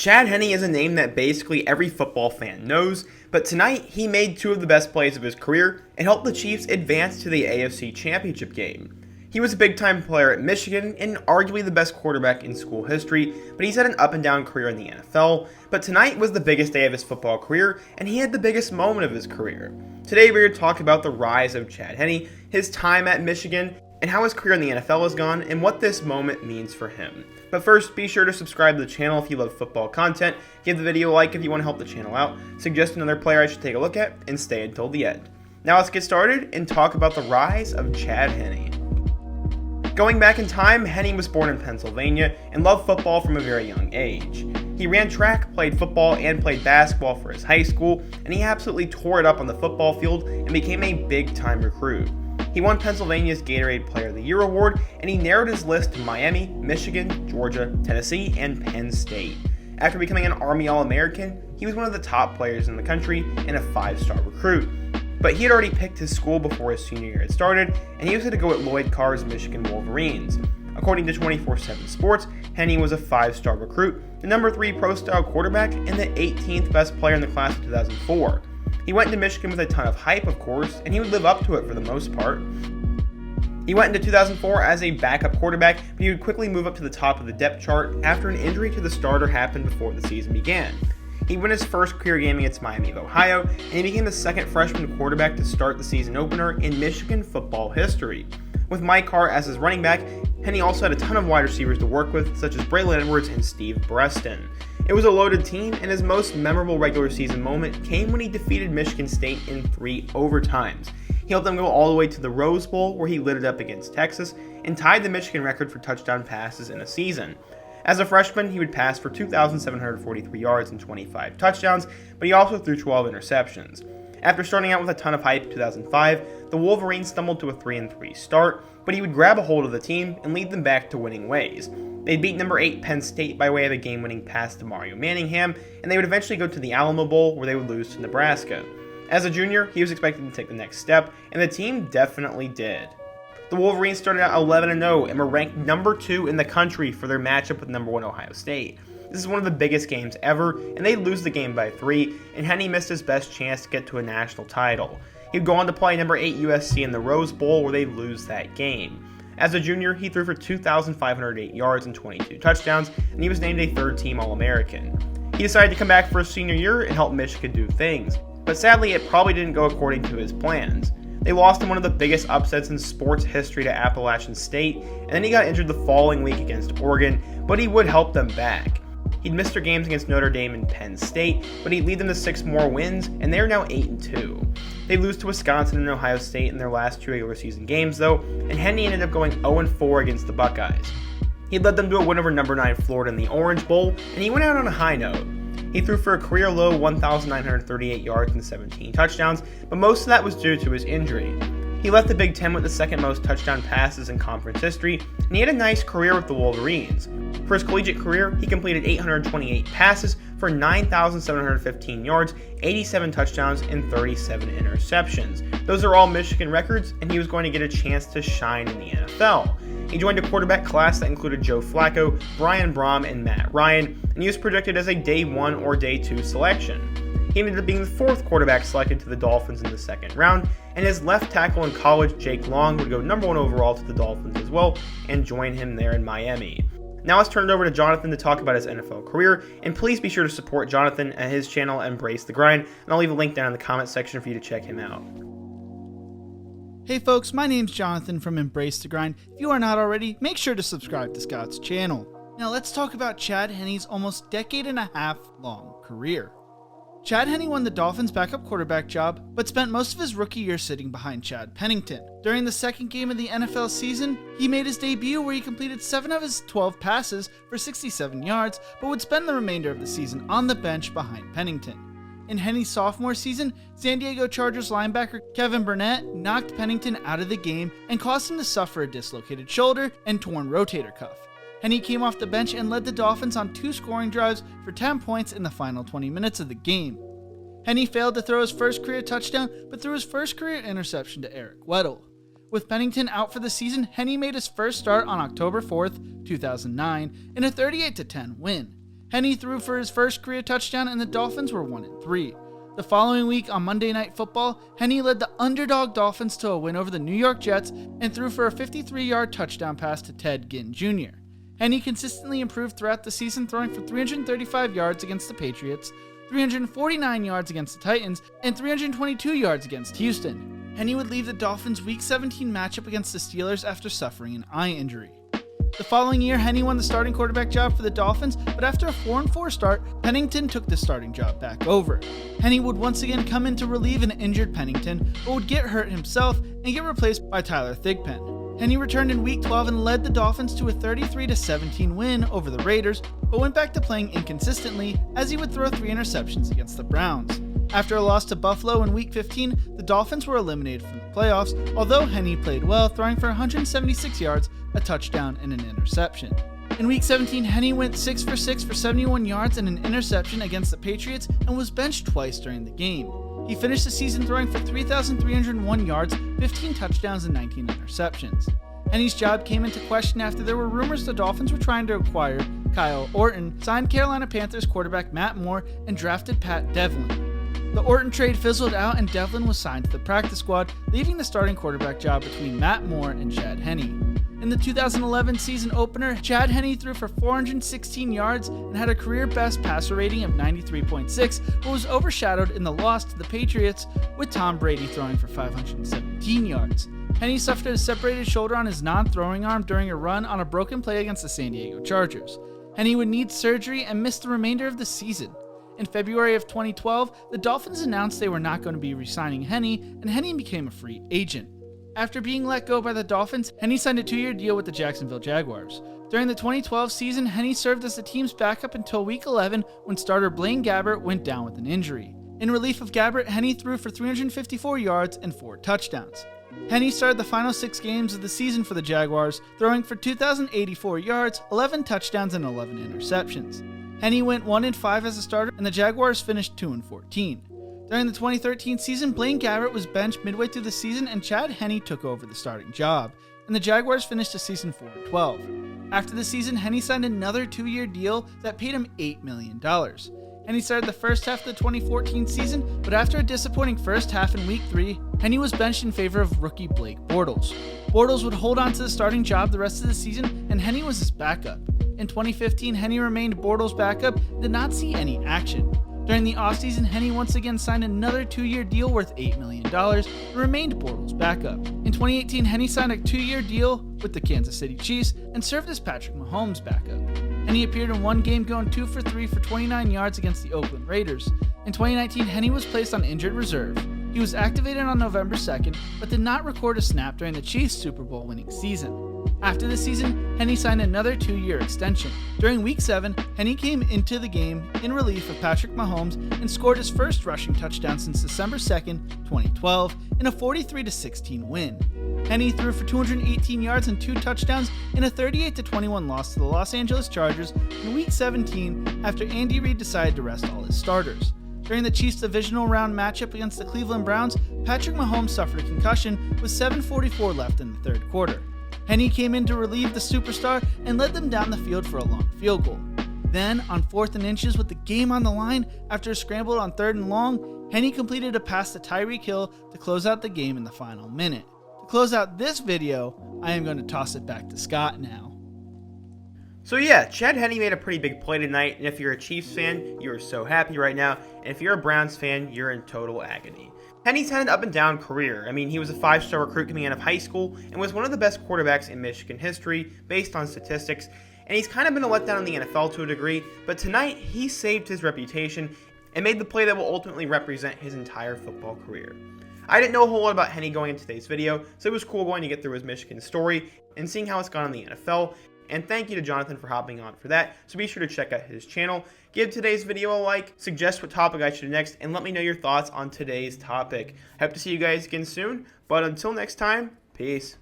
Chad Henne is a name that basically every football fan knows, but tonight he made two of the best plays of his career and helped the Chiefs advance to the AFC Championship game. He was a big-time player at Michigan and arguably the best quarterback in school history, but he's had an up-and-down career in the NFL. But tonight was the biggest day of his football career, and he had the biggest moment of his career. Today we're going to talk about the rise of Chad Henne, his time at Michigan, and how his career in the NFL has gone, and what this moment means for him. But first, be sure to subscribe to the channel if you love football content, give the video a like if you want to help the channel out, suggest another player I should take a look at, and stay until the end. Now let's get started and talk about the rise of Chad Henne. Going back in time, Henne was born in Pennsylvania and loved football from a very young age. He ran track, played football, and played basketball for his high school, and he absolutely tore it up on the football field and became a big-time recruit. He won Pennsylvania's Gatorade Player of the Year award, and he narrowed his list to Miami, Michigan, Georgia, Tennessee, and Penn State. After becoming an Army All-American, he was one of the top players in the country and a 5-star recruit. But he had already picked his school before his senior year had started, and he was going to go at Lloyd Carr's Michigan Wolverines. According to 24/7 Sports, Henne was a 5-star recruit, the number 3 pro-style quarterback, and the 18th best player in the class of 2004. He went into Michigan with a ton of hype, of course, and he would live up to it for the most part. He went into 2004 as a backup quarterback, but he would quickly move up to the top of the depth chart after an injury to the starter happened before the season began. He won his first career game against Miami of Ohio, and he became the second freshman quarterback to start the season opener in Michigan football history. With Mike Hart as his running back, Henne also had a ton of wide receivers to work with, such as Braylon Edwards and Steve Breaston. It was a loaded team, and his most memorable regular season moment came when he defeated Michigan State in 3 overtimes. He helped them go all the way to the Rose Bowl, where he lit it up against Texas, and tied the Michigan record for touchdown passes in a season. As a freshman, he would pass for 2,743 yards and 25 touchdowns, but he also threw 12 interceptions. After starting out with a ton of hype in 2005, the Wolverines stumbled to a 3-3 start, but he would grab a hold of the team and lead them back to winning ways. They'd beat number 8 Penn State by way of a game-winning pass to Mario Manningham, and they would eventually go to the Alamo Bowl, where they would lose to Nebraska. As a junior, he was expected to take the next step, and the team definitely did. The Wolverines started out 11-0 and were ranked number 2 in the country for their matchup with number 1 Ohio State. This is one of the biggest games ever, and they'd lose the game by 3, and Henne missed his best chance to get to a national title. He'd go on to play number 8 USC in the Rose Bowl, where they'd lose that game. As a junior, he threw for 2,508 yards and 22 touchdowns, and he was named a third-team All-American. He decided to come back for his senior year and help Michigan do things, but sadly it probably didn't go according to his plans. They lost in one of the biggest upsets in sports history to Appalachian State, and then he got injured the following week against Oregon, but he would help them back. He'd missed their games against Notre Dame and Penn State, but he'd lead them to 6 more wins, and they're now 8-2. They lose to Wisconsin and Ohio State in their last 2 regular season games, though, and Henne ended up going 0-4 against the Buckeyes. He led them to a win over number 9 Florida in the Orange Bowl, and he went out on a high note. He threw for a career-low 1,938 yards and 17 touchdowns, but most of that was due to his injury. He left the Big Ten with the second most touchdown passes in conference history, and he had a nice career with the Wolverines. For his collegiate career, he completed 828 passes for 9,715 yards, 87 touchdowns, and 37 interceptions. Those are all Michigan records, and he was going to get a chance to shine in the NFL. He joined a quarterback class that included Joe Flacco, Brian Brom, and Matt Ryan, and he was projected as a Day 1 or Day 2 selection. He ended up being the 4th quarterback selected to the Dolphins in the 2nd round, and his left tackle in college, Jake Long, would go number 1 overall to the Dolphins as well, and join him there in Miami. Now let's turn it over to Jonathan to talk about his NFL career, and please be sure to support Jonathan at his channel, Embrace the Grind, and I'll leave a link down in the comment section for you to check him out. Hey folks, my name's Jonathan from Embrace the Grind. If you are not already, make sure to subscribe to Scott's channel. Now let's talk about Chad Henne's almost decade-and-a-half long career. Chad Henne won the Dolphins' backup quarterback job, but spent most of his rookie year sitting behind Chad Pennington. During the second game of the NFL season, he made his debut where he completed 7 of his 12 passes for 67 yards, but would spend the remainder of the season on the bench behind Pennington. In Henne's sophomore season, San Diego Chargers linebacker Kevin Burnett knocked Pennington out of the game and caused him to suffer a dislocated shoulder and torn rotator cuff. Henne came off the bench and led the Dolphins on 2 scoring drives for 10 points in the final 20 minutes of the game. Henne failed to throw his first career touchdown, but threw his first career interception to Eric Weddle. With Pennington out for the season, Henne made his first start on October 4th, 2009, in a 38-10 win. Henne threw for his first career touchdown and the Dolphins were 1-3. The following week on Monday Night Football, Henne led the underdog Dolphins to a win over the New York Jets and threw for a 53-yard touchdown pass to Ted Ginn Jr. Henne consistently improved throughout the season, throwing for 335 yards against the Patriots, 349 yards against the Titans, and 322 yards against Houston. Henne would leave the Dolphins' Week 17 matchup against the Steelers after suffering an eye injury. The following year, Henne won the starting quarterback job for the Dolphins, but after a 4-4 start, Pennington took the starting job back over. Henne would once again come in to relieve an injured Pennington, but would get hurt himself and get replaced by Tyler Thigpen. Henne returned in Week 12 and led the Dolphins to a 33-17 win over the Raiders, but went back to playing inconsistently as he would throw 3 interceptions against the Browns. After a loss to Buffalo in Week 15, the Dolphins were eliminated from the playoffs, although Henne played well, throwing for 176 yards, a touchdown, and an interception. In Week 17, Henne went 6 for 6 for 71 yards and an interception against the Patriots and was benched twice during the game. He finished the season throwing for 3,301 yards, 15 touchdowns, and 19 interceptions. Henne's job came into question after there were rumors the Dolphins were trying to acquire Kyle Orton, signed Carolina Panthers quarterback Matt Moore, and drafted Pat Devlin. The Orton trade fizzled out and Devlin was signed to the practice squad, leaving the starting quarterback job between Matt Moore and Chad Henne. In the 2011 season opener, Chad Henne threw for 416 yards and had a career-best passer rating of 93.6, but was overshadowed in the loss to the Patriots, with Tom Brady throwing for 517 yards. Henne suffered a separated shoulder on his non-throwing arm during a run on a broken play against the San Diego Chargers. Henne would need surgery and miss the remainder of the season. In February of 2012, the Dolphins announced they were not going to be re-signing Henne, and Henne became a free agent. After being let go by the Dolphins, Henne signed a 2-year deal with the Jacksonville Jaguars. During the 2012 season, Henne served as the team's backup until Week 11 when starter Blaine Gabbert went down with an injury. In relief of Gabbert, Henne threw for 354 yards and 4 touchdowns. Henne started the final 6 games of the season for the Jaguars, throwing for 2,084 yards, 11 touchdowns, and 11 interceptions. Henne went 1-5 as a starter, and the Jaguars finished 2-14. During the 2013 season, Blaine Gabbert was benched midway through the season, and Chad Henne took over the starting job, and the Jaguars finished the season 4-12. After the season, Henne signed another 2-year deal that paid him $8 million. Henne started the first half of the 2014 season, but after a disappointing first half in Week 3, Henne was benched in favor of rookie Blake Bortles. Bortles would hold on to the starting job the rest of the season, and Henne was his backup. In 2015, Henne remained Bortles' backup and did not see any action. During the offseason, Henne once again signed another 2-year deal worth $8 million and remained Bortles' backup. In 2018, Henne signed a 2-year deal with the Kansas City Chiefs and served as Patrick Mahomes' backup. Henne appeared in one game going 2 for 3 for 29 yards against the Oakland Raiders. In 2019, Henne was placed on injured reserve. He was activated on November 2nd, but did not record a snap during the Chiefs' Super Bowl winning season. After the season, Henne signed another 2-year extension. During Week 7, Henne came into the game in relief of Patrick Mahomes and scored his first rushing touchdown since December 2nd, 2012, in a 43-16 win. Henne threw for 218 yards and 2 touchdowns in a 38-21 loss to the Los Angeles Chargers in Week 17 after Andy Reid decided to rest all his starters. During the Chiefs' divisional round matchup against the Cleveland Browns, Patrick Mahomes suffered a concussion with 7:44 left in the third quarter. Henne came in to relieve the superstar and led them down the field for a long field goal. Then, on 4th and inches with the game on the line, after a scramble on 3rd and long, Henne completed a pass to Tyreek Hill to close out the game in the final minute. To close out this video, I am going to toss it back to Scott now. So yeah, Chad Henne made a pretty big play tonight, and if you're a Chiefs fan, you are so happy right now, and if you're a Browns fan, you're in total agony. Henne's had an up-and-down career. I mean, he was a 5-star recruit coming out of high school and was one of the best quarterbacks in Michigan history based on statistics, and he's kind of been a letdown in the NFL to a degree, but tonight he saved his reputation and made the play that will ultimately represent his entire football career. I didn't know a whole lot about Henne going into today's video, so it was cool going to get through his Michigan story and seeing how it's gone in the NFL. And thank you to Jonathan for hopping on for that, so be sure to check out his channel, give today's video a like, suggest what topic I should do next, and let me know your thoughts on today's topic. I hope to see you guys again soon, but until next time, peace.